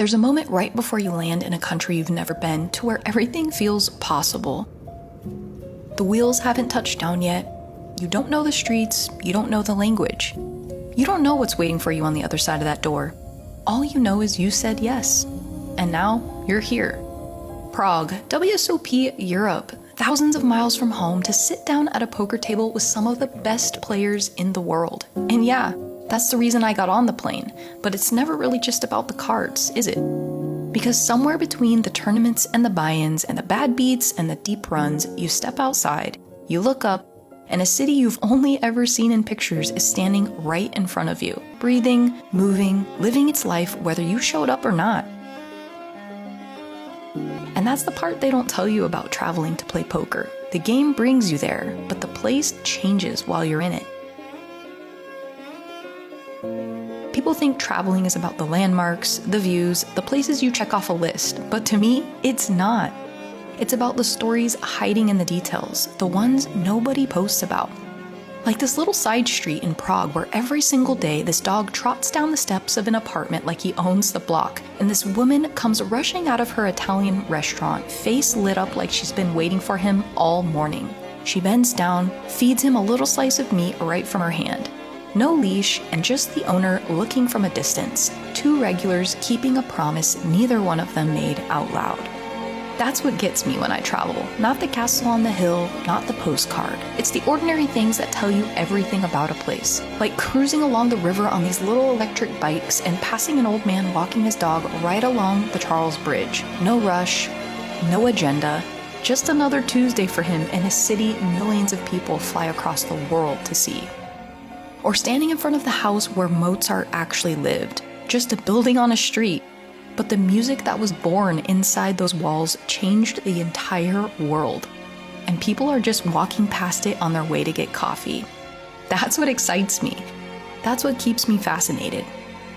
There's a moment right before you land in a country you've never been to where everything feels possible. The wheels haven't touched down yet. You don't know the streets, you don't know the language. You don't know what's waiting for you on the other side of that door. All you know is you said yes. And now you're here. Prague, WSOP, Europe, thousands of miles from home to sit down at a poker table with some of the best players in the world. And yeah, that's the reason I got on the plane, but it's never really just about the cards, is it? Because somewhere between the tournaments and the buy-ins and the bad beats and the deep runs, you step outside, you look up, and a city you've only ever seen in pictures is standing right in front of you, breathing, moving, living its life whether you showed up or not. And that's the part they don't tell you about traveling to play poker. The game brings you there, but the place changes while you're in it. People think traveling is about the landmarks, the views, the places you check off a list, but to me, it's not. It's about the stories hiding in the details, the ones nobody posts about. Like this little side street in Prague where every single day this dog trots down the steps of an apartment like he owns the block, and this woman comes rushing out of her Italian restaurant, face lit up like she's been waiting for him all morning. She bends down, feeds him a little slice of meat right from her hand. No leash, and just the owner looking from a distance. Two regulars keeping a promise neither one of them made out loud. That's what gets me when I travel. Not the castle on the hill, not the postcard. It's the ordinary things that tell you everything about a place. Like cruising along the river on these little electric bikes and passing an old man walking his dog right along the Charles Bridge. No rush, no agenda, just another Tuesday for him in a city millions of people fly across the world to see. Or standing in front of the house where Mozart actually lived, just a building on a street. But the music that was born inside those walls changed the entire world. And people are just walking past it on their way to get coffee. That's what excites me. That's what keeps me fascinated.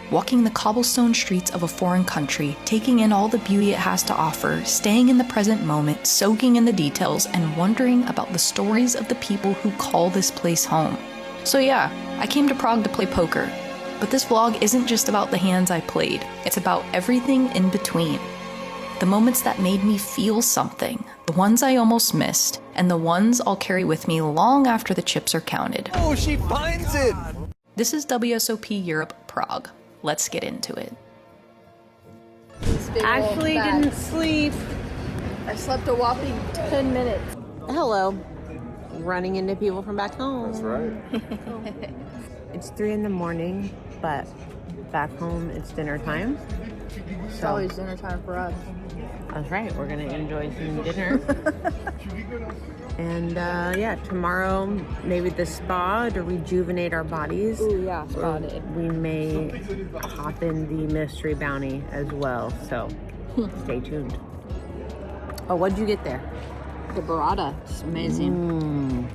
Walking the cobblestone streets of a foreign country, taking in all the beauty it has to offer, staying in the present moment, soaking in the details, and wondering about the stories of the people who call this place home. So yeah, I came to Prague to play poker. But this vlog isn't just about the hands I played, it's about everything in between. The moments that made me feel something, the ones I almost missed, and the ones I'll carry with me long after the chips are counted. Oh, she finds it! This is WSOP Europe Prague. Let's get into it. Actually didn't sleep. I slept a whopping 10 minutes. Hello. Running into people from back home. That's right. It's 3 in the morning, but back home it's dinner time. It's always dinner time for us. That's right. We're gonna enjoy some dinner. And yeah, tomorrow maybe the spa to rejuvenate our bodies. Ooh, yeah, spa day. We may hop in the mystery bounty as well. So stay tuned. Oh, what'd you get there? The burrata. It's amazing.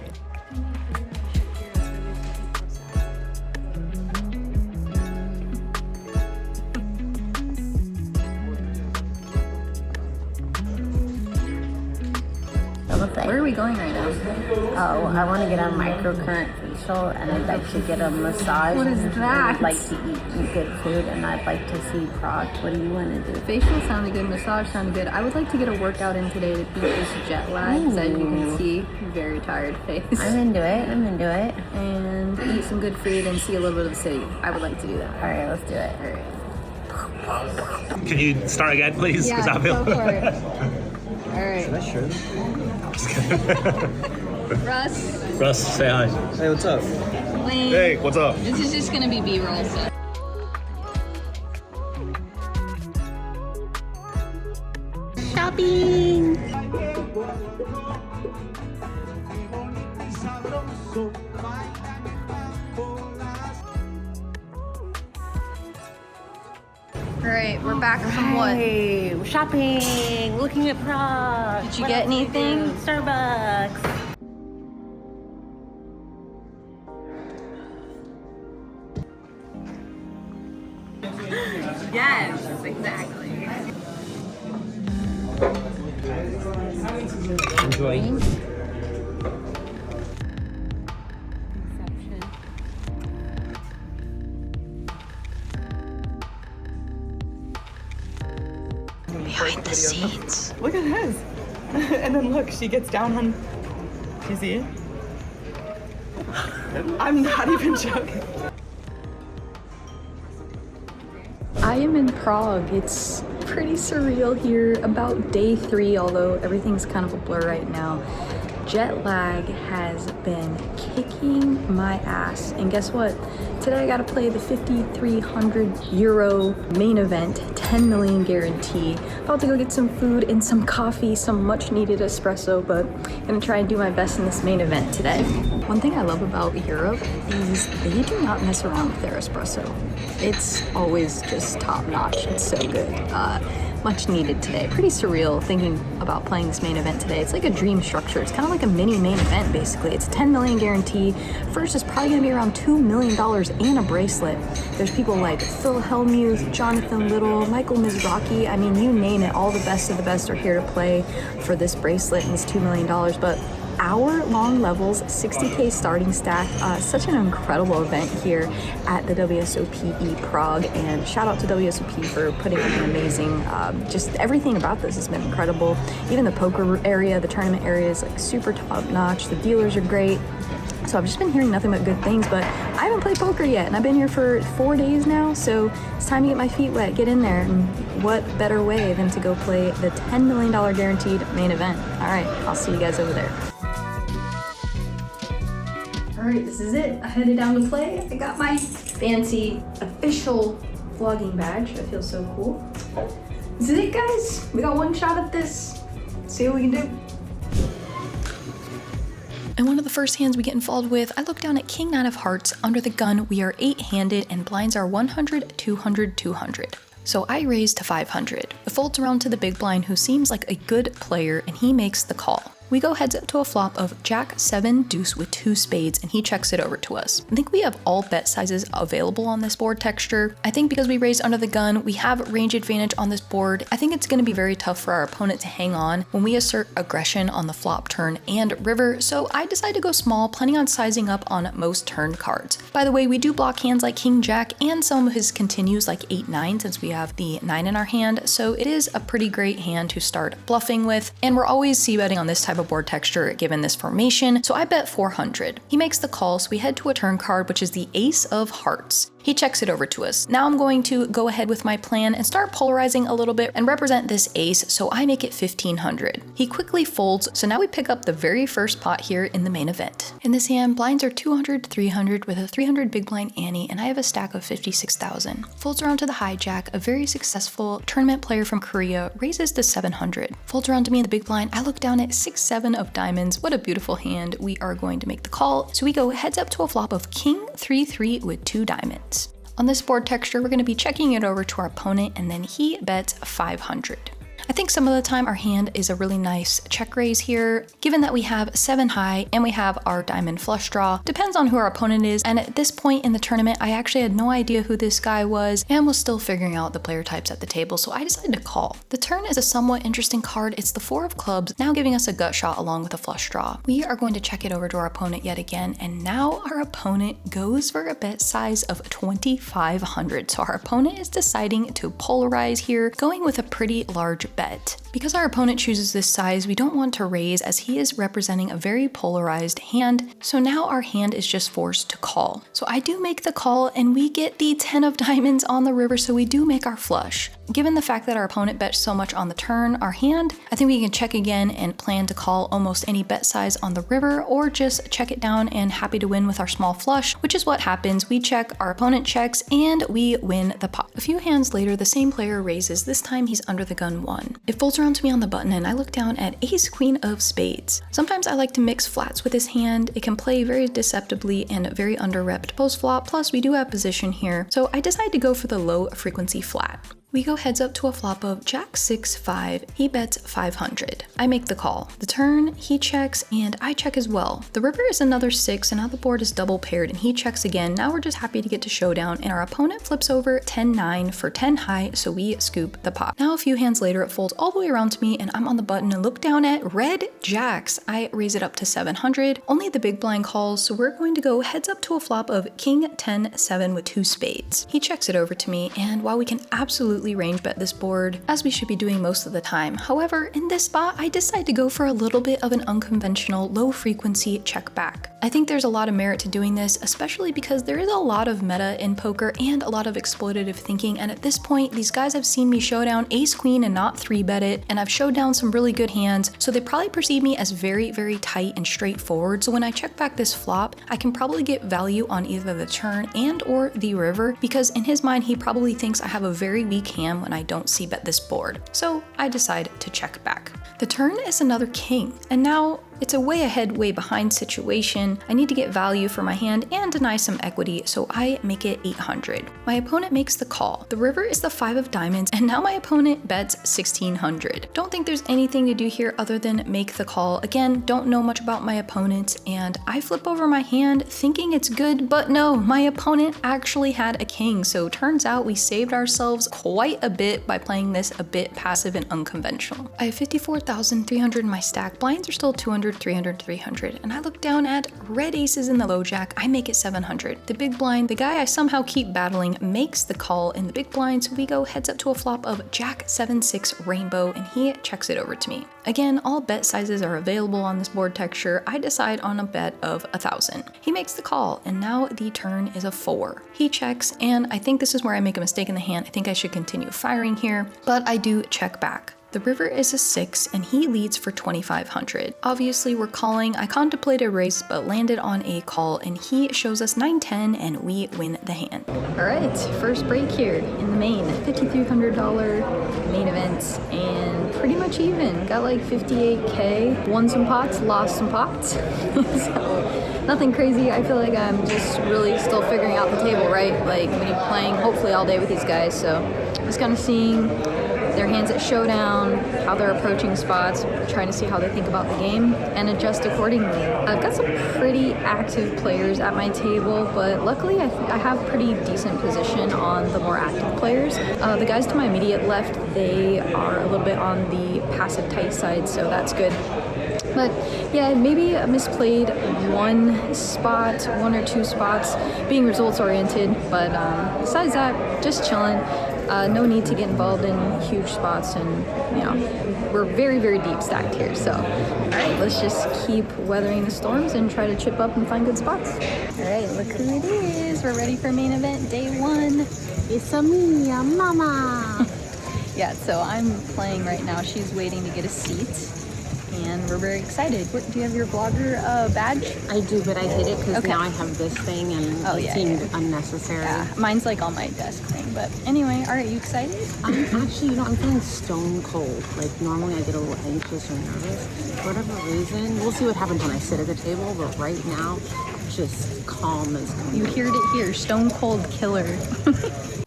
Where are we going right now? Oh, I want to get a microcurrent facial and I'd like to get a massage. What is that? I'd like to eat good food and I'd like to see Prague. What do you want to do? Facial sounded good. Massage sounded good. I would like to get a workout in today to beat this jet lag. Because as you can see, very tired face. I'm into it. I'm into it. And eat some good food and see a little bit of the city. I would like to do that. All right, let's do it. All right. Can you start again, please? Yeah, I feel... go for it. All right. Russ, say hi. Hey, what's up? Wayne. Hey, what's up? This is just gonna be B-roll. So. Shopping! All right, we're back from what? Hey, we're shopping, looking at Prague. Did you What get else did we anything? do? Starbucks. Yes, exactly. Enjoy. Behind the scenes. Look at this. And then look, she gets down on. You see it? I'm not even joking. I am in Prague. It's pretty surreal here. About day 3, although everything's kind of a blur right now. Jet lag has been kicking my ass. And guess what? Today I gotta play the 5,300 euro main event, 10 million guarantee. About to go get some food and some coffee, some much needed espresso, but gonna try and do my best in this main event today. One thing I love about Europe is they do not mess around with their espresso. It's always just top notch. It's so good. Much needed today. Pretty surreal thinking about playing this main event today. It's like a dream structure. It's kind of like a mini main event basically. It's a 10 million guarantee. First is probably gonna be around $2 million and a bracelet. There's people like Phil Hellmuth, Jonathan Little, Michael Mizrachi. I mean, you name it, all the best of the best are here to play for this bracelet and this $2 million. But hour-long levels, 60K starting stack. Such an incredible event here at the WSOP Prague, and shout out to WSOP for putting on an amazing, just everything about this has been incredible. Even the poker area, the tournament area is like super top-notch. The dealers are great. So I've just been hearing nothing but good things, but I haven't played poker yet, and I've been here for 4 days now, so it's time to get my feet wet, get in there, and what better way than to go play the $10 million guaranteed main event. All right, I'll see you guys over there. Alright, this is it. I headed down to play. I got my fancy official vlogging badge. I feel so cool. This is it, guys. We got one shot at this. See what we can do. And one of the first hands we get involved with, I look down at King 9 of Hearts. Under the gun, we are 8-handed and blinds are 100, 200, 200. So I raise to 500. It folds around to the big blind, who seems like a good player, and he makes the call. We go heads up to a flop of Jack 7 deuce with 2 spades, and he checks it over to us. I think we have all bet sizes available on this board texture. I think because we raised under the gun, we have range advantage on this board. I think it's going to be very tough for our opponent to hang on when we assert aggression on the flop, turn, and river, so I decide to go small, planning on sizing up on most turn cards. By the way, we do block hands like King Jack and some of his continues like 8-9 since we have the 9 in our hand, so it is a pretty great hand to start bluffing with, and we're always c-betting on this type of board texture given this formation, so I bet 400. He makes the call, so we head to a turn card, which is the Ace of Hearts. He checks it over to us. Now I'm going to go ahead with my plan and start polarizing a little bit and represent this ace, so I make it 1500. He quickly folds, so now we pick up the very first pot here in the main event. In this hand, blinds are 200, 300 with a 300 big blind ante, and I have a stack of 56,000. Folds around to the hijack, a very successful tournament player from Korea, raises to 700. Folds around to me in the big blind, I look down at 6-7 of diamonds. What a beautiful hand. We are going to make the call, so we go heads up to a flop of King 3-3 with 2 diamonds. On this board texture, we're going to be checking it over to our opponent, and then he bets 500. I think some of the time our hand is a really nice check raise here, given that we have 7 high and we have our diamond flush draw. Depends on who our opponent is, and at this point in the tournament, I actually had no idea who this guy was and was still figuring out the player types at the table, so I decided to call. The turn is a somewhat interesting card. It's the 4 of clubs, now giving us a gut shot along with a flush draw. We are going to check it over to our opponent yet again, and now our opponent goes for a bet size of 2,500. So our opponent is deciding to polarize here, going with a pretty large bet. Because our opponent chooses this size, we don't want to raise as he is representing a very polarized hand, so now our hand is just forced to call. So I do make the call, and we get the 10 of diamonds on the river, so we do make our flush. Given the fact that our opponent bets so much on the turn, our hand, I think we can check again and plan to call almost any bet size on the river, or just check it down and happy to win with our small flush, which is what happens. We check, our opponent checks, and we win the pot. A few hands later, the same player raises. This time he's under the gun 1. It folds around to me on the button, and I look down at Ace Queen of Spades. Sometimes I like to mix flats with his hand. It can play very deceptively and very under-repped post flop, plus we do have position here, so I decide to go for the low frequency flat. We go heads up to a flop of Jack 6-5. He bets 500. I make the call. The turn, he checks, and I check as well. The river is another 6, and now the board is double paired, and he checks again. Now we're just happy to get to showdown, and our opponent flips over 10-9 for 10 high, so we scoop the pot. Now a few hands later, it folds all the way around to me, and I'm on the button and look down at red jacks. I raise it up to 700. Only the big blind calls, so we're going to go heads up to a flop of King 10-7 with 2 spades. He checks it over to me, and while we can absolutely absolutely range bet this board, as we should be doing most of the time. However, in this spot, I decide to go for a little bit of an unconventional, low frequency check back. I think there's a lot of merit to doing this, especially because there is a lot of meta in poker and a lot of exploitative thinking, and at this point, these guys have seen me show down ace queen and not 3-bet it, and I've showed down some really good hands, so they probably perceive me as very, very tight and straightforward. So when I check back this flop, I can probably get value on either the turn and or the river, because in his mind, he probably thinks I have a very weak hand when I don't c-bet this board. So I decide to check back. The turn is another king, and now it's a way ahead, way behind situation. I need to get value for my hand and deny some equity, so I make it 800. My opponent makes the call. The river is the 5 of diamonds, and now my opponent bets 1600. Don't think there's anything to do here other than make the call. Again, don't know much about my opponent, and I flip over my hand thinking it's good, but no, my opponent actually had a king, so turns out we saved ourselves quite a bit by playing this a bit passive and unconventional. I have 54,300 in my stack. Blinds are still 200, 300, 300, and I look down at red aces in the low jack. I make it 700. The big blind, the guy I somehow keep battling, makes the call in the big blind, so we go heads up to a flop of jack 7-6 rainbow, and he checks it over to me. Again, all bet sizes are available on this board texture. I decide on a bet of 1,000. He makes the call, and now the turn is a 4. He checks, and I think this is where I make a mistake in the hand. I think I should continue firing here, but I do check back. The river is a 6, and he leads for 2,500. Obviously, we're calling. I contemplated a raise, but landed on a call, and he shows us 9-10, and we win the hand. All right, first break here in the main. $5,300 main event, and pretty much even. Got like 58K. Won some pots, lost some pots. So nothing crazy. I feel like I'm just really still figuring out the table, right? Like when you're playing hopefully all day with these guys. So just kind of seeing their hands at showdown, how they're approaching spots, trying to see how they think about the game, and adjust accordingly. I've got some pretty active players at my table, but luckily I have pretty decent position on the more active players. The guys to my immediate left, they are a little bit on the passive tight side, so that's good. But yeah, maybe I misplayed one or two spots, being results oriented, but besides that, just chilling. No need to get involved in huge spots, and you know, we're very, very deep stacked here. So, all right, let's just keep weathering the storms and try to chip up and find good spots. All right, look who it is. We're ready for main event day 1. It's a me, mama. Yeah, so I'm playing right now. She's waiting to get a seat. And we're very excited. Do you have your vlogger badge? I do, but I hid it because now I have this thing, and it seemed unnecessary. Yeah, mine's like on my desk thing. But anyway, all right, you excited? I'm actually, I'm feeling stone cold. Like normally I get a little anxious or nervous. For whatever reason, we'll see what happens when I sit at the table, but right now, just calm as can be. You heard it here, stone cold killer.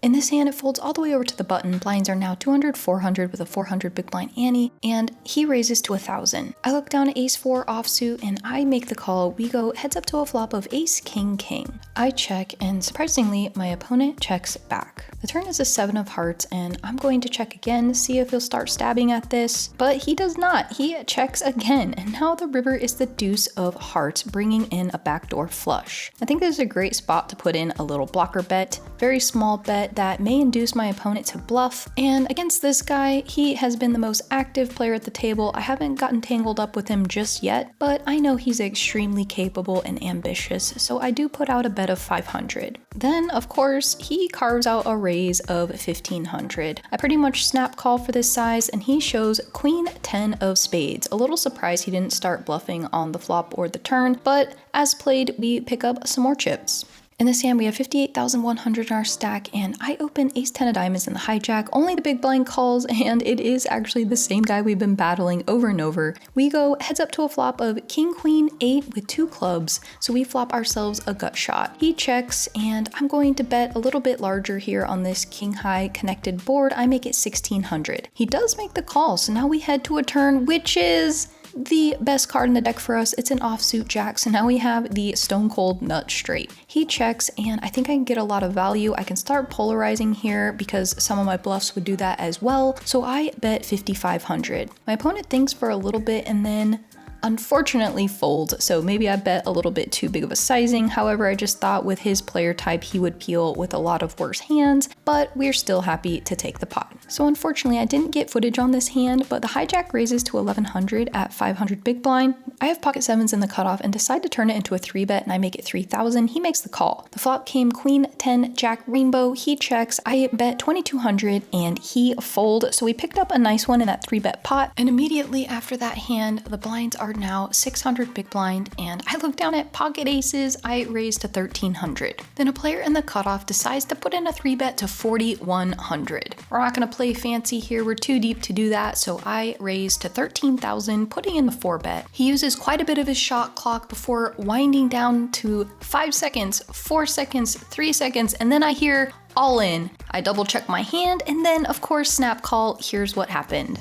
In this hand, it folds all the way over to the button. Blinds are now 200, 400 with a 400 big blind ante, and he raises to 1,000. I look down at ace 4 offsuit, and I make the call. We go heads up to a flop of ace, king, king. I check, and surprisingly, my opponent checks back. The turn is a 7 of hearts, and I'm going to check again, see if he'll start stabbing at this, but he does not. He checks again, and now the river is the deuce of hearts, bringing in a backdoor flush. I think this is a great spot to put in a little blocker bet, very small bet that may induce my opponent to bluff, and against this guy, he has been the most active player at the table. I haven't gotten tangled up with him just yet, but I know he's extremely capable and ambitious, so I do put out a bet of 500. Then, of course, he carves out a raise of 1,500. I pretty much snap call for this size, and he shows queen 10 of spades. A little surprised he didn't start bluffing on the flop or the turn, but as played, we pick up some more chips. In this hand, we have 58,100 in our stack, and I open ace 10 of diamonds in the hijack. Only the big blind calls, and it is actually the same guy we've been battling over and over. We go heads up to a flop of king, queen, 8 with 2 clubs, so we flop ourselves a gut shot. He checks, and I'm going to bet a little bit larger here on this king high connected board. I make it 1,600. He does make the call, so now we head to a turn, which is the best card in the deck for us. It's an offsuit jack, so now we have the stone cold nut straight. He checks, and I think I can get a lot of value. I can start polarizing here because some of my bluffs would do that as well, so I bet 5,500. My opponent thinks for a little bit, and then unfortunately folds, so maybe I bet a little bit too big of a sizing. However, I just thought with his player type, he would peel with a lot of worse hands, but we're still happy to take the pot. So unfortunately, I didn't get footage on this hand, but the hijack raises to 1100 at 500 big blind. I have pocket sevens in the cutoff and decide to turn it into a 3-bet, and I make it 3000. He makes the call. The flop came queen, 10, jack, rainbow. He checks. I bet 2200 and he fold. So we picked up a nice one in that 3-bet pot. And immediately after that hand, the blinds are now 600 big blind, and I look down at pocket aces. I raise to 1300. Then a player in the cutoff decides to put in a 3-bet to 4100. We're not going to play fancy here. We're too deep to do that. So I raise to 13,000, putting in the 4-bet. He uses quite a bit of his shot clock before winding down to 5 seconds, 4 seconds, 3 seconds, and then I hear all in. I double check my hand, and then of course snap call. Here's what happened.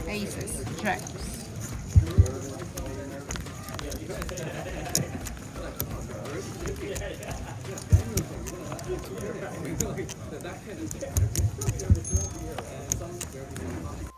Aces, check.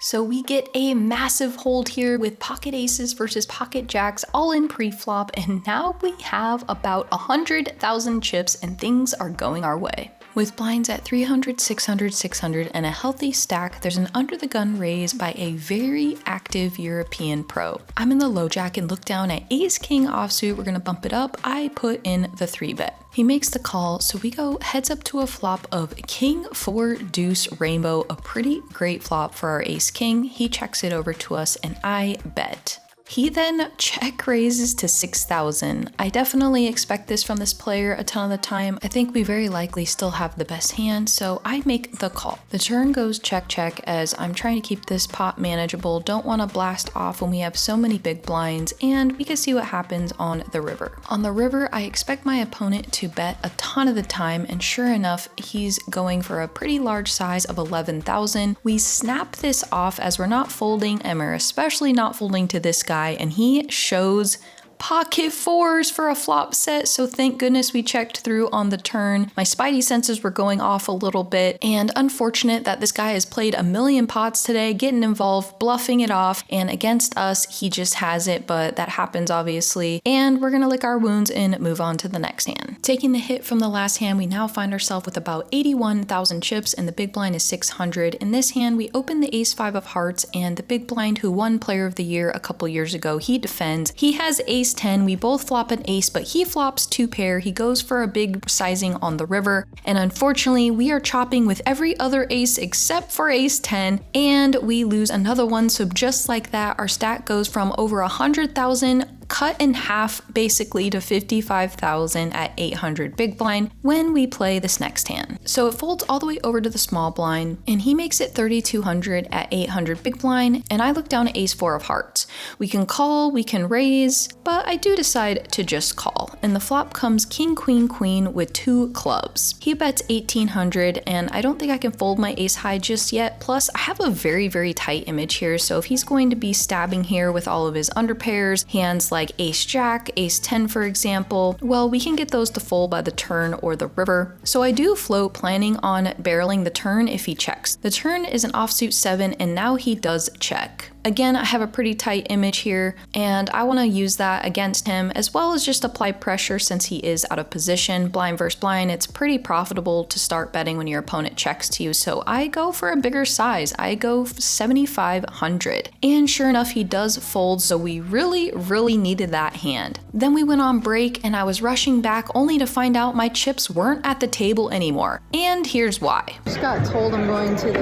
So we get a massive hold here with pocket aces versus pocket jacks all in pre-flop, and now we have about 100,000 chips and things are going our way. With blinds at 300, 600, 600, and a healthy stack, there's an under the gun raise by a very active European pro. I'm in the low jack and look down at ace king offsuit. We're gonna bump it up. I put in the 3-bet. He makes the call, so we go heads up to a flop of king, 4, deuce, rainbow, a pretty great flop for our ace king. He checks it over to us and I bet. He then check raises to 6,000. I definitely expect this from this player a ton of the time. I think we very likely still have the best hand, so I make the call. The turn goes check check as I'm trying to keep this pot manageable. Don't want to blast off when we have so many big blinds, and we can see what happens on the river. On the river, I expect my opponent to bet a ton of the time, and sure enough, he's going for a pretty large size of 11,000. We snap this off as we're not folding, and we're especially not folding to this guy, and he shows pocket 4s for a flop set, so thank goodness we checked through on the turn. My spidey senses were going off a little bit, and unfortunate that this guy has played a million pots today, getting involved, bluffing it off, and against us, he just has it, but that happens obviously, and we're gonna lick our wounds and move on to the next hand. Taking the hit from the last hand, we now find ourselves with about 81,000 chips, and the big blind is 600. In this hand, we open the ace 5 of hearts, and the big blind who won player of the year a couple years ago, he defends. He has ace 10, we both flop an ace, but he flops 2 pair. He goes for a big sizing on the river, and unfortunately we are chopping with every other ace except for ace 10, and we lose another one. So just like that, our stack goes from over 100,000 cut in half basically to 55,000 at 800 big blind when we play this next hand. So it folds all the way over to the small blind, and he makes it 3,200 at 800 big blind, and I look down at ace 4 of hearts. We can call, we can raise, but I do decide to just call, and the flop comes king, queen, queen with 2 clubs. He bets 1,800, and I don't think I can fold my ace high just yet, plus I have a very, very tight image here, so if he's going to be stabbing here with all of his underpairs, hands like ace jack, ace 10 for example, well, we can get those to fold by the turn or the river. So I do float, planning on barreling the turn if he checks. The turn is an offsuit 7, and now he does check. Again, I have a pretty tight image here, and I want to use that against him, as well as just apply pressure since he is out of position. Blind versus blind, it's pretty profitable to start betting when your opponent checks to you, so I go for a bigger size. I go 7,500, and sure enough, he does fold, so we really, really needed that hand. Then we went on break, and I was rushing back only to find out my chips weren't at the table anymore, and here's why. Just got told I'm going to the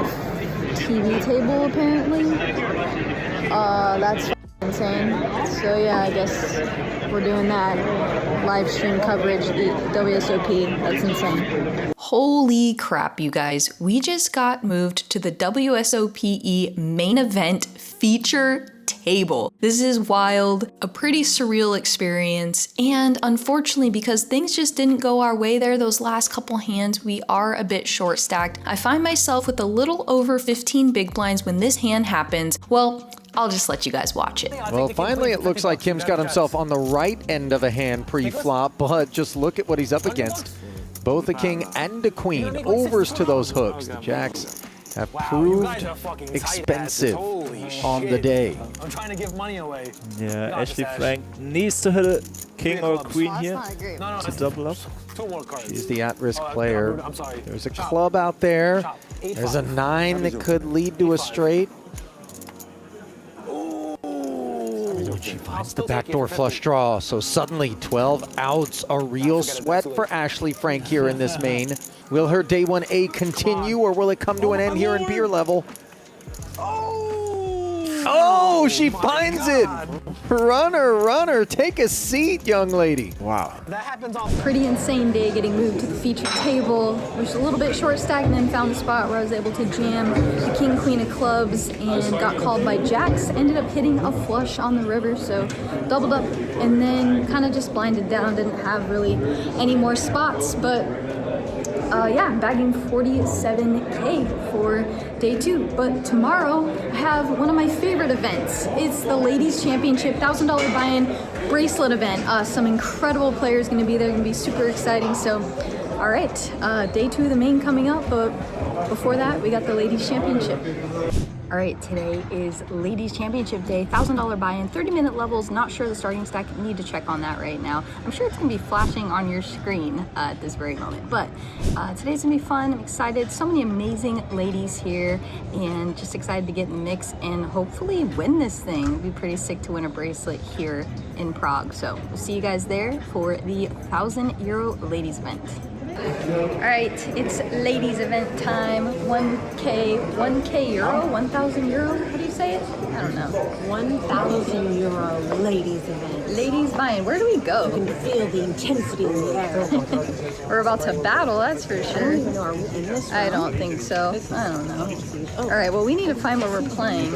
TV table apparently. That's insane. So yeah, I guess we're doing that. Live stream coverage, the WSOP, that's insane. Holy crap, you guys. We just got moved to the WSOPE main event feature table. This is wild, a pretty surreal experience, and unfortunately, because things just didn't go our way there those last couple hands, we are a bit short stacked. I find myself with a little over 15 big blinds when this hand happens. Well, I'll just let you guys watch it. Well, finally it looks like Kim's got himself on the right end of a hand pre-flop, but just look at what he's up against. Both a king and a queen, overs to those hooks. The jacks have Wow, you guys proved are fucking tight expensive asses. Holy on the shit. day. I'm trying to give money away. Yeah, Got Ashley this, Ash. Frank needs to hit a king or a clubs. queen That's here not great. No, to double up. 2 more cards. She's the at-risk Oh, player. I'm sorry. There's a Chop. club out there. Chop. There's a 8-5. 9 that could lead to a straight. She finds the backdoor flush draw, so suddenly 12 outs, a real sweat for Ashley Frank here in this main. Will her day 1A continue, or will it come to an end here in beer level? Oh, she finds it! Runner, take a seat, young lady. Wow. That happens on Pretty insane day getting moved to the featured table. Was a little bit short stacked and then found a spot where I was able to jam the king, queen of clubs and got called by jacks. Ended up hitting a flush on the river, so doubled up and then kind of just blinded down. Didn't have really any more spots, but yeah, bagging 47K for day 2. But tomorrow I have one of my favorite events. It's the Ladies Championship $1,000 buy-in bracelet event. Some incredible players going to be there. Going to be super exciting. So, all right, day 2 of the main coming up. But before that, we got the Ladies Championship. All right, today is Ladies Championship Day, $1,000 buy-in, 30-minute levels. Not sure the starting stack. Need to check on that right now. I'm sure it's gonna be flashing on your screen at this very moment. But today's gonna be fun. I'm excited. So many amazing ladies here, and just excited to get in the mix and hopefully win this thing. It'd be pretty sick to win a bracelet here in Prague. So we'll see you guys there for the €1,000 ladies event. All right, it's ladies event time. 1K euro, 1,000 euro. How do you say it? I don't know. €1,000 ladies event. Ladies buy-in. Where do we go? You can feel the intensity in the air. We're about to battle, that's for I don't sure. even know, are we in this I round? don't think so. I don't know. All right, well, we need to find where we're playing.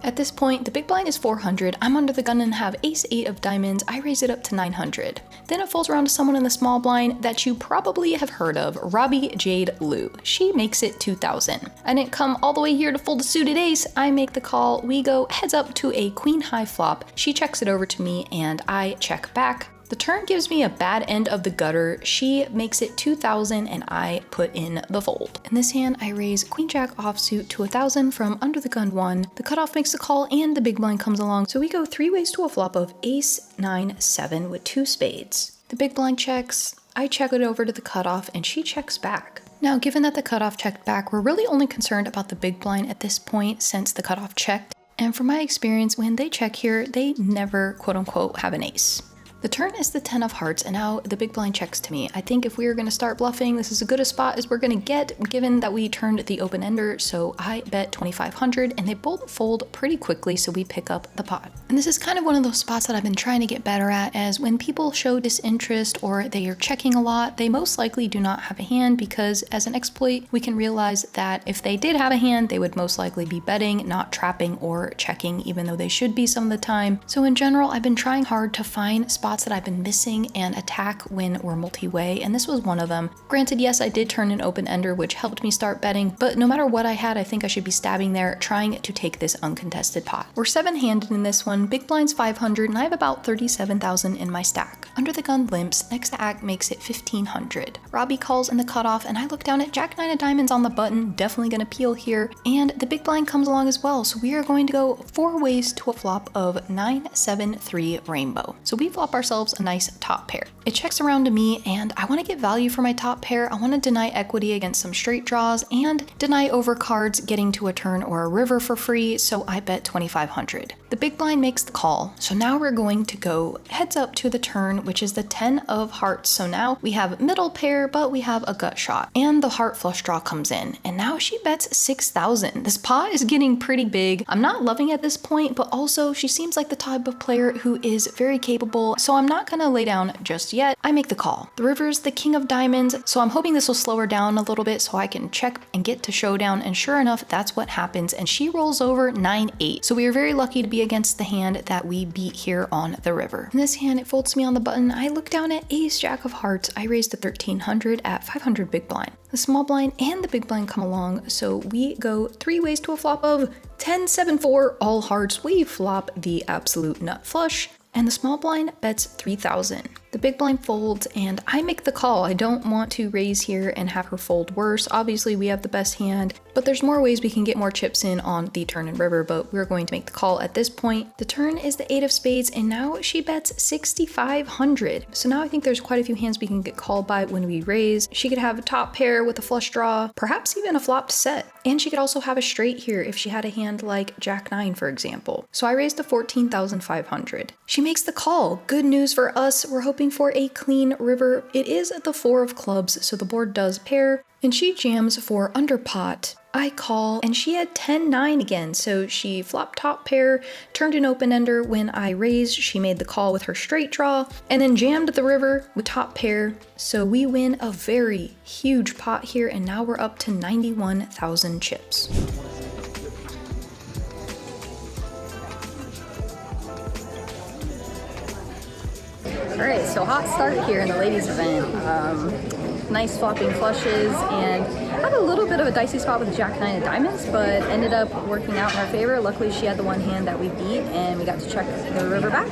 At this point, the big blind is 400, I'm under the gun and have ace-8 of diamonds, I raise it up to 900. Then it falls around to someone in the small blind that you probably have heard of, Robbie Jade Liu. She makes it 2,000. I didn't come all the way here to fold a suited ace, I make the call, we go heads up to a queen high flop, she checks it over to me and I check back. The turn gives me a bad end of the gutter, she makes it 2,000 and I put in the fold. In this hand, I raise queen jack offsuit to 1,000 from under the gun 1. The cutoff makes the call and the big blind comes along, so we go 3 ways to a flop of ace, 9, 7 with 2 spades. The big blind checks, I check it over to the cutoff and she checks back. Now, given that the cutoff checked back, we're really only concerned about the big blind at this point since the cutoff checked. And from my experience, when they check here, they never quote unquote have an ace. The turn is the 10 of hearts, and now the big blind checks to me. I think if we are going to start bluffing, this is as good a spot as we're going to get, given that we turned the open ender, so I bet 2,500, and they both fold pretty quickly, so we pick up the pot. And this is kind of one of those spots that I've been trying to get better at, as when people show disinterest or they are checking a lot, they most likely do not have a hand, because as an exploit, we can realize that if they did have a hand, they would most likely be betting, not trapping or checking, even though they should be some of the time. So in general, I've been trying hard to find spots that I've been missing and attack when we're multi-way, and this was one of them. Granted, yes, I did turn an open ender, which helped me start betting, but no matter what I had, I think I should be stabbing there, trying to take this uncontested pot. We're 7-handed in this one, big blind's 500, and I have about 37,000 in my stack. Under the gun limps, next act makes it 1,500. Robbie calls in the cutoff, and I look down at jack 9 of diamonds on the button, definitely gonna peel here, and the big blind comes along as well, so we are going to go 4 ways to a flop of 9, 7, 3 rainbow. So we flop ourselves a nice top pair. It checks around to me, and I want to get value for my top pair. I want to deny equity against some straight draws and deny over cards getting to a turn or a river for free, so I bet 2,500. The big blind makes the call, so now we're going to go heads up to the turn, which is the 10 of hearts. So now we have middle pair, but we have a gut shot, and the heart flush draw comes in, and now she bets 6,000. This pot is getting pretty big. I'm not loving it at this point, but also she seems like the type of player who is very capable, so I'm not gonna lay down just yet. I make the call. The river's the king of diamonds, so I'm hoping this will slow her down a little bit so I can check and get to showdown, and sure enough, that's what happens, and she rolls over 9-8. So we are very lucky to be against the hand that we beat here on the river. In this hand, it folds me on the button. I look down at ace jack of hearts. I raise to 1,300 at 500 big blind. The small blind and the big blind come along, so we go 3 ways to a flop of 10, 7, 4, all hearts. We flop the absolute nut flush, and the small blind bets 3,000. The big blind folds and I make the call. I don't want to raise here and have her fold worse. Obviously we have the best hand, but there's more ways we can get more chips in on the turn and river, but we're going to make the call at this point. The turn is the 8 of spades and now she bets 6,500. So now I think there's quite a few hands we can get called by when we raise. She could have a top pair with a flush draw, perhaps even a flopped set. And she could also have a straight here if she had a hand like Jack 9, for example. So I raised to 14,500. She makes the call. Good news for us. We're hoping for a clean river. It is the 4 of clubs, so the board does pair. And she jams for underpot. I call, and she had 10-9 again, so she flopped top pair, turned an open ender. When I raised, she made the call with her straight draw, and then jammed the river with top pair. So we win a very huge pot here, and now we're up to 91,000 chips. All right, so hot start here in the ladies event. Nice flopping flushes, and had a little bit of a dicey spot with Jack 9 of diamonds, but ended up working out in our favor. Luckily, she had the one hand that we beat, and we got to check the river back.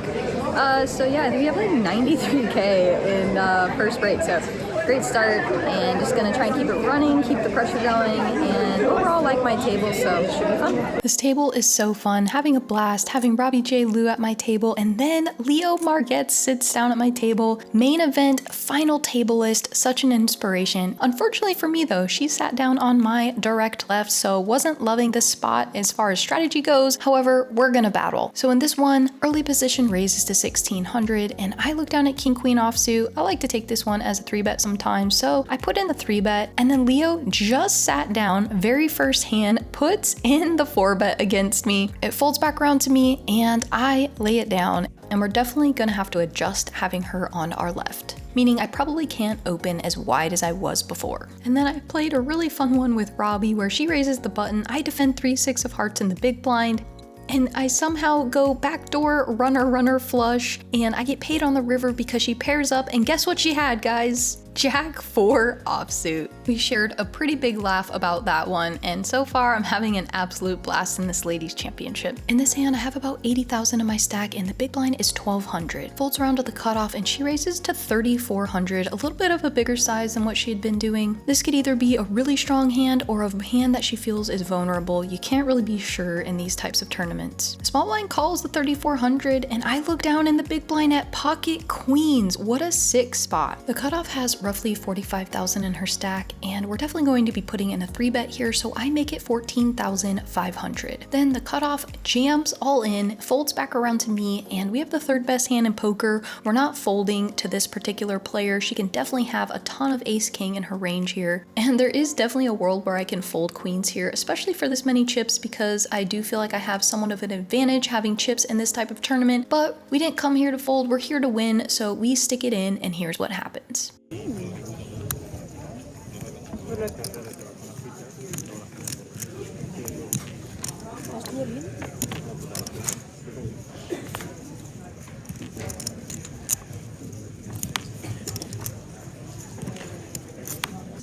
So yeah, I think we have like 93K in first break, so great start, and just gonna try and keep it running, keep the pressure going, and overall like my table, so it should be fun. This table is so fun, having a blast, having Robbie J. Liu at my table, and then Leo Margetts sits down at my table. Main event, final table list, such an inspiration. Unfortunately for me though, she sat down on my direct left, so wasn't loving this spot as far as strategy goes. However, we're gonna battle. So in this one, early position raises to 1,600, and I look down at King Queen offsuit. I like to take this one as a 3-bet sometimes, so I put in the 3-bet, and then Leo just sat down, very first hand, puts in the 4-bet against me. It folds back around to me, and I lay it down, and we're definitely gonna have to adjust having her on our left. Meaning I probably can't open as wide as I was before. And then I played a really fun one with Robbie where she raises the button, I defend 3-6 of hearts in the big blind, and I somehow go backdoor runner flush, and I get paid on the river because she pairs up, and guess what she had, guys? Jack 4 offsuit. We shared a pretty big laugh about that one, and so far I'm having an absolute blast in this ladies championship. In this hand, I have about 80,000 in my stack, and the big blind is 1,200. Folds around to the cutoff, and she raises to 3,400, a little bit of a bigger size than what she had been doing. This could either be a really strong hand or a hand that she feels is vulnerable. You can't really be sure in these types of tournaments. Small blind calls the 3,400, and I look down in the big blind at pocket queens. What a sick spot. The cutoff has roughly 45,000 in her stack, and we're definitely going to be putting in a 3-bet here, so I make it 14,500. Then the cutoff jams all in, folds back around to me, and we have the 3rd best hand in poker. We're not folding to this particular player. She can definitely have a ton of ace king in her range here, and there is definitely a world where I can fold queens here, especially for this many chips, because I do feel like I have somewhat of an advantage having chips in this type of tournament. But we didn't come here to fold, we're here to win, so we stick it in, and here's what happens.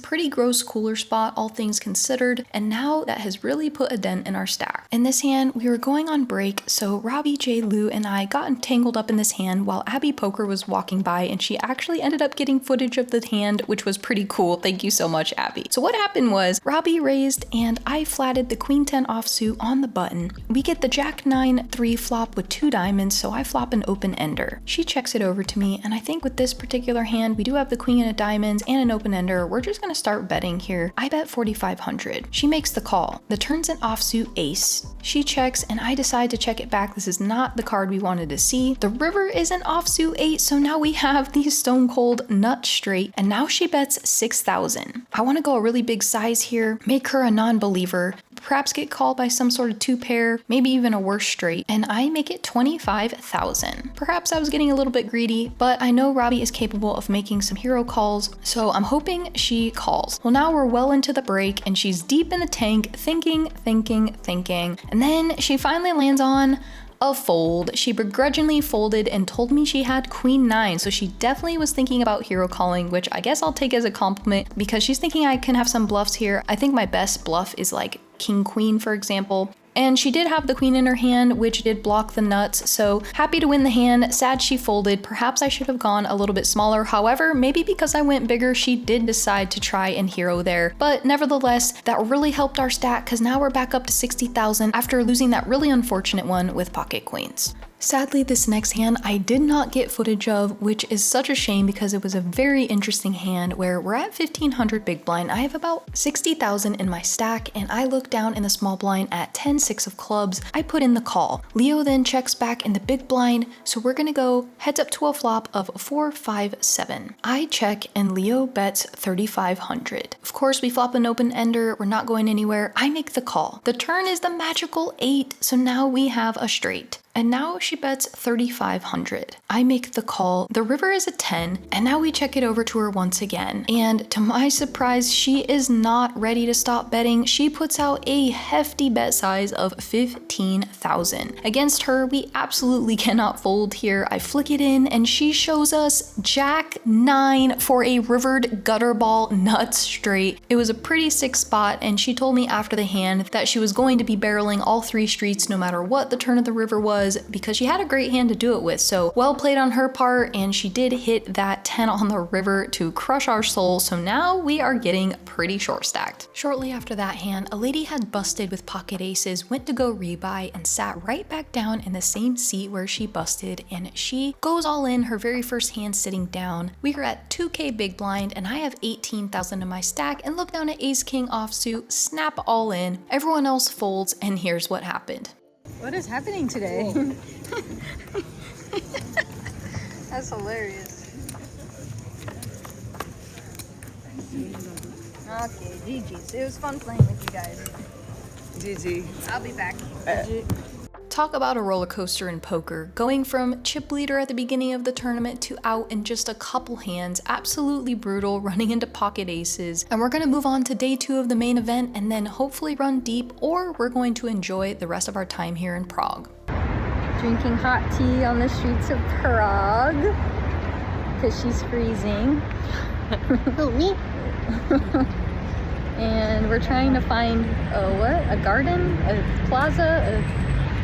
Pretty gross cooler spot, all things considered, and now that has really put a dent in our stack. In this hand, we were going on break, so Robbie J. Liu and I got entangled up in this hand while Abby Poker was walking by, and she actually ended up getting footage of the hand, which was pretty cool. Thank you so much, Abby. So what happened was, Robbie raised, and I flatted the Queen 10 offsuit on the button. We get the Jack 9 3 flop with 2 diamonds, so I flop an open ender. She checks it over to me, and I think with this particular hand, we do have the Queen of diamonds and an open ender. We're just gonna start betting here. I bet 4,500. She makes the call. The turn's an offsuit ace. She checks, and I decide to check it back. This is not the card we wanted to see. The river is an offsuit 8, so now we have the stone cold nut straight, and now she bets 6,000. I want to go a really big size here, make her a non-believer, perhaps get called by some sort of 2-pair, maybe even a worse straight, and I make it 25,000. Perhaps I was getting a little bit greedy, but I know Robbie is capable of making some hero calls, so I'm hoping she calls. Well, now we're well into the break, and she's deep in the tank, thinking, and then she finally lands on a fold. She begrudgingly folded and told me she had Queen 9, so she definitely was thinking about hero calling, which I guess I'll take as a compliment because she's thinking I can have some bluffs here. I think my best bluff is like King Queen, for example. And she did have the queen in her hand, which did block the nuts, so happy to win the hand, sad she folded. Perhaps I should have gone a little bit smaller. However, maybe because I went bigger, she did decide to try and hero there. But nevertheless, that really helped our stack because now we're back up to 60,000 after losing that really unfortunate one with pocket queens. Sadly, this next hand I did not get footage of, which is such a shame because it was a very interesting hand where we're at 1500 big blind. I have about 60,000 in my stack and I look down in the small blind at 10-6 of clubs. I put in the call. Leo then checks back in the big blind, so we're gonna go heads up to a flop of 4-5-7. I check and Leo bets 3,500. Of course, we flop an open ender, we're not going anywhere. I make the call. The turn is the magical 8, so now we have a straight. And now she bets 3,500. I make the call. The river is a 10, and now we check it over to her once again. And to my surprise, she is not ready to stop betting. She puts out a hefty bet size of 15,000. Against her, we absolutely cannot fold here. I flick it in, and she shows us Jack 9 for a rivered gutter ball nuts straight. It was a pretty sick spot, and she told me after the hand that she was going to be barreling all 3 streets no matter what the turn of the river was, because she had a great hand to do it with. So well played on her part, and she did hit that 10 on the river to crush our soul. So now we are getting pretty short stacked. Shortly after that hand, a lady had busted with pocket aces, went to go rebuy, and sat right back down in the same seat where she busted, and she goes all in her very first hand sitting down. We are at 2K big blind and I have 18,000 in my stack, and look down at ace king offsuit, snap all in. Everyone else folds, and here's what happened. What is happening today? That's hilarious. Okay, GG's. It was fun playing with you guys. GG. I'll be back. Talk about a roller coaster in poker, going from chip leader at the beginning of the tournament to out in just a couple hands, absolutely brutal, running into pocket aces. And we're gonna move on to day 2 of the main event and then hopefully run deep, or we're going to enjoy the rest of our time here in Prague. Drinking hot tea on the streets of Prague because she's freezing. Oh, me? And we're trying to find a garden, a plaza,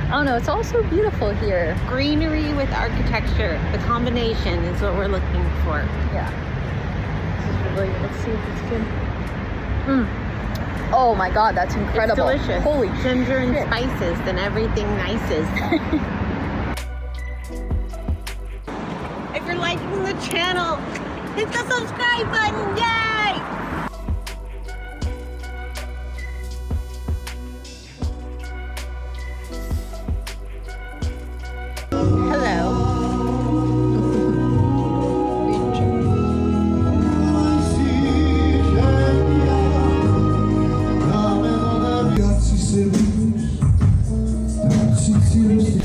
I don't know, it's all so beautiful here. Greenery with architecture. The combination is what we're looking for. Yeah. This is really good. Let's see if it's good. Oh my god, that's incredible. It's delicious. Holy ginger and shit. spices, then everything nices. If you're liking the channel, hit the subscribe button. Yay! Hello.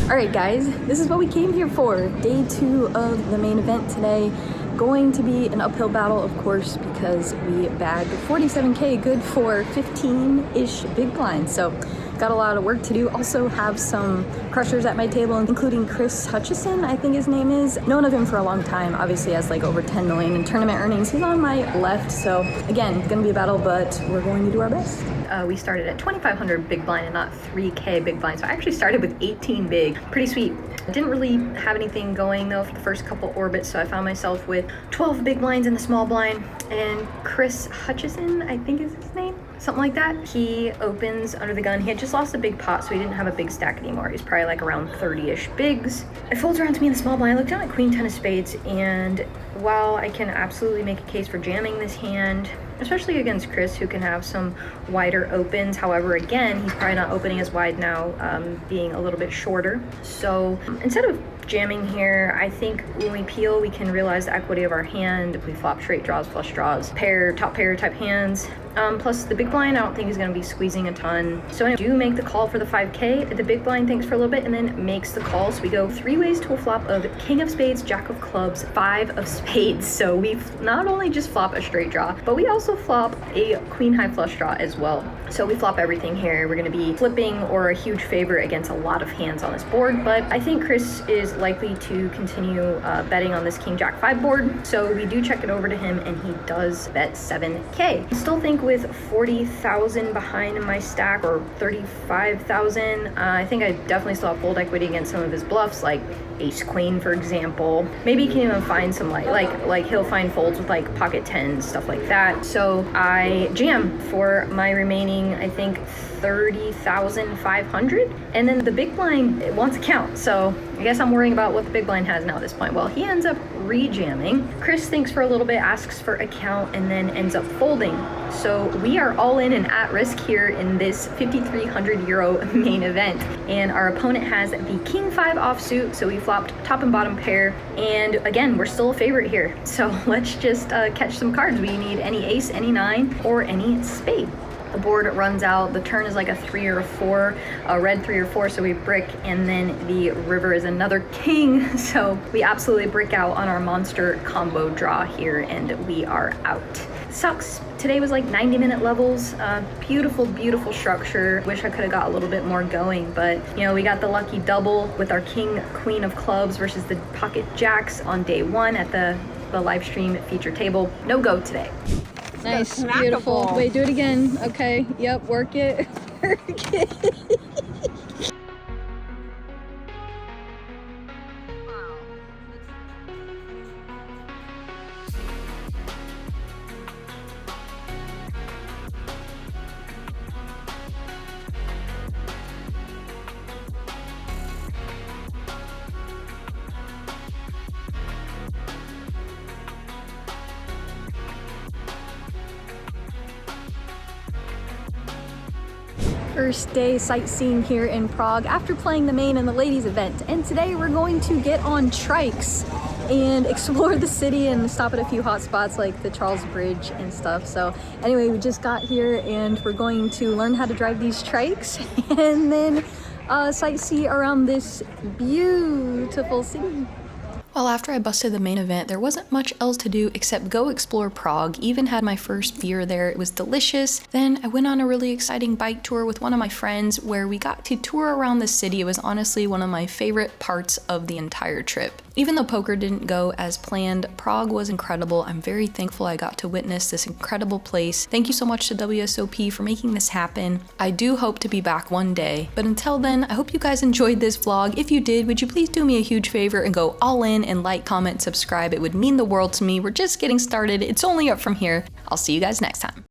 Alright guys, this is what we came here for. Day 2 of the main event today. Going to be an uphill battle, of course, because we bagged 47K, good for 15-ish big blinds. So got a lot of work to do. Also have some crushers at my table, including Chris Hutchison, I think his name is. Known of him for a long time, obviously has like over 10 million in tournament earnings. He's on my left, so again, gonna be a battle, but we're going to do our best. We started at 2,500 big blind and not 3K big blind, so I actually started with 18 big. Pretty sweet. I didn't really have anything going though for the first couple orbits, so I found myself with 12 big blinds in the small blind, and Chris Hutchison, I think is his name, something like that. He opens under the gun. He had just lost a big pot, so he didn't have a big stack anymore. He's probably like around 30-ish bigs. It folds around to me in the small blind. I look down at queen 10 of spades, and while I can absolutely make a case for jamming this hand, especially against Chris, who can have some wider opens. However, again, he's probably not opening as wide now, being a little bit shorter. So instead of jamming here, I think when we peel, we can realize the equity of our hand. If we flop straight draws, flush draws, pair, top pair type hands. Plus the big blind, I don't think is going to be squeezing a ton. So I do make the call for the 5K. The big blind thinks for a little bit and then makes the call. So we go 3 ways to a flop of king of spades, jack of clubs, 5 of spades. spades. So we not only just flop a straight draw, but we also flop a queen high flush draw as well. So we flop everything here. We're gonna be flipping or a huge favorite against a lot of hands on this board, but I think Chris is likely to continue betting on this king jack 5 board. So we do check it over to him and he does bet 7K. I still think with 40,000 behind my stack, or 35,000, I think I definitely still have fold equity against some of his bluffs, like ace queen, for example. Maybe he can even find some like he'll find folds with like pocket 10s, stuff like that. So I jam for my remaining, I think, 30,500, and then the big blind wants a count. So I guess I'm worrying about what the big blind has now at this point. Well, he ends up re-jamming. Chris thinks for a little bit, asks for a count, and then ends up folding. So we are all in and at risk here in this 5,300 euro main event, and our opponent has the king 5 offsuit, so we flopped top and bottom pair, and again, we're still a favorite here. So let's just catch some cards. We need any ace, any 9, or any spade. The board runs out, the turn is like a 3 or a 4, a red 3 or 4, so we brick, and then the river is another king, so we absolutely brick out on our monster combo draw here, and we are out. Sucks. Today was like 90-minute levels. Beautiful, beautiful structure. Wish I could have got a little bit more going, but you know, we got the lucky double with our king queen of clubs versus the pocket jacks on day 1 at the live stream feature table. No go today. Nice, beautiful. Wait, do it again. Okay, yep, work it. Work it. First day sightseeing here in Prague after playing the main and the ladies event, and today we're going to get on trikes and explore the city and stop at a few hot spots like the Charles Bridge and stuff. So anyway, we just got here and we're going to learn how to drive these trikes and then sightsee around this beautiful city. Well, after I busted the main event, there wasn't much else to do except go explore Prague. Even had my first beer there. It was delicious. Then I went on a really exciting bike tour with one of my friends where we got to tour around the city. It was honestly one of my favorite parts of the entire trip. Even though poker didn't go as planned, Prague was incredible. I'm very thankful I got to witness this incredible place. Thank you so much to WSOP for making this happen. I do hope to be back one day, but until then, I hope you guys enjoyed this vlog. If you did, would you please do me a huge favor and go all in and like, comment, subscribe. It would mean the world to me. We're just getting started. It's only up from here. I'll see you guys next time.